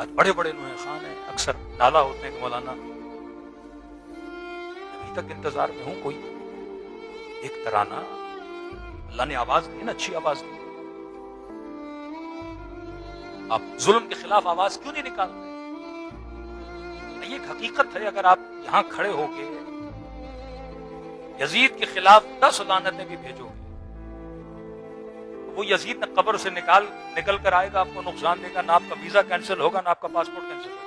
آج بڑے بڑے نوح خان ہیں، اکثر نالا ہوتے ہیں کہ مولانا ابھی تک انتظار میں ہوں کوئی ایک ترانہ اللہ نے آواز دی نا، اچھی آواز دی، آپ ظلم کے خلاف آواز کیوں نہیں نکالتے؟ یہ ایک حقیقت ہے، اگر آپ یہاں کھڑے ہو کے یزید کے خلاف 10 لعنتیں بھی بھیجو گے، وہ یزید نہ قبر سے نکل کر آئے گا، آپ کو نقصان دے گا، نہ آپ کا ویزا کینسل ہوگا، نہ آپ کا پاسپورٹ کینسل ہوگا۔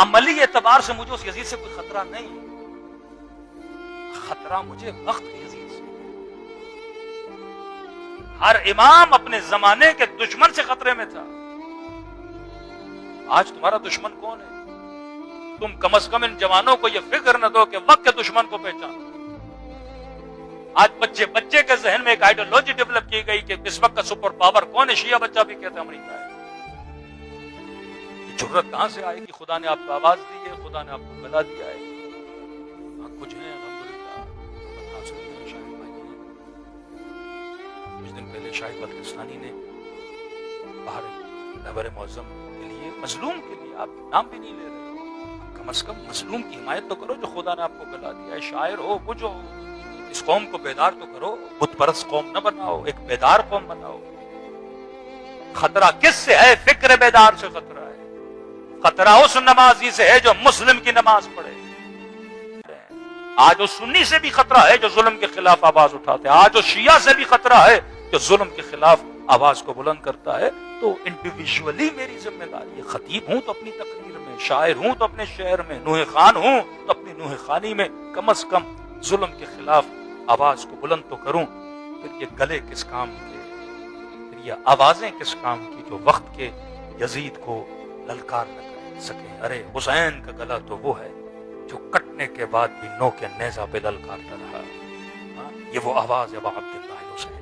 عملی اعتبار سے مجھے اس یزید سے کوئی خطرہ نہیں، خطرہ مجھے وقت کے یزید سے۔ ہر امام اپنے زمانے کے دشمن سے خطرے میں تھا۔ آج تمہارا دشمن کون ہے؟ تم کم از کم ان جوانوں کو یہ فکر نہ دو کہ وقت کے دشمن کو پہچانو۔ آج بچے کے ذہن میں ایک آئیڈیالوجی ڈیولپ کی گئی کہ اس وقت کا سپر پاور کون ہے؟ شیعہ بچہ بھی کہتے ہیں امریکہ ہے۔ یہ جرت کہاں سے آئے گی؟ خدا نے آپ کو آواز دی ہے، خدا نے آپ کو گلا دیا ہے، کچھ ہیں الحمدللہ حاصل ہیں، شاہد بھائی ہیں۔ کچھ دن پہلے شاہد بلتستانی نے باہر رہبر معظم کے لیے، مظلوم کے لیے، آپ نام بھی نہیں لے رہے ہو، کم از کم مظلوم کی حمایت تو کرو جو خدا نے آپ کو گلا دیا ہے۔ شاعر ہو، کچھ ہو، اس قوم کو بیدار تو کرو، بت پرست قوم نہ بناؤ، ایک بیدار قوم بناؤ۔ خطرہ کس سے ہے؟ فکر بیدار سے خطرہ ہے۔ خطرہ اس نمازی سے ہے جو مسلم کی نماز پڑھے۔ آج اس سنی سے بھی خطرہ ہے جو ظلم کے خلاف آواز اٹھاتے ہیں، آج اس شیعہ سے بھی خطرہ ہے جو ظلم کے خلاف آواز کو بلند کرتا ہے۔ تو انڈیویجولی میری ذمہ داری ہے، خطیب ہوں تو اپنی تقریر میں، شاعر ہوں تو اپنے شعر میں، نوح خان ہوں تو اپنی نوح خانی میں کم از کم ظلم کے خلاف آواز کو بلند تو کروں۔ پھر یہ گلے کس کام کے، پھر یہ آوازیں کس کام کی جو وقت کے یزید کو للکار نہ کر سکیں۔ ارے حسین کا گلا تو وہ ہے جو کٹنے کے بعد بھی نو کے نیزہ پہ للکارتا رہا۔ یہ وہ آواز ہے ابا عبداللہ حسین۔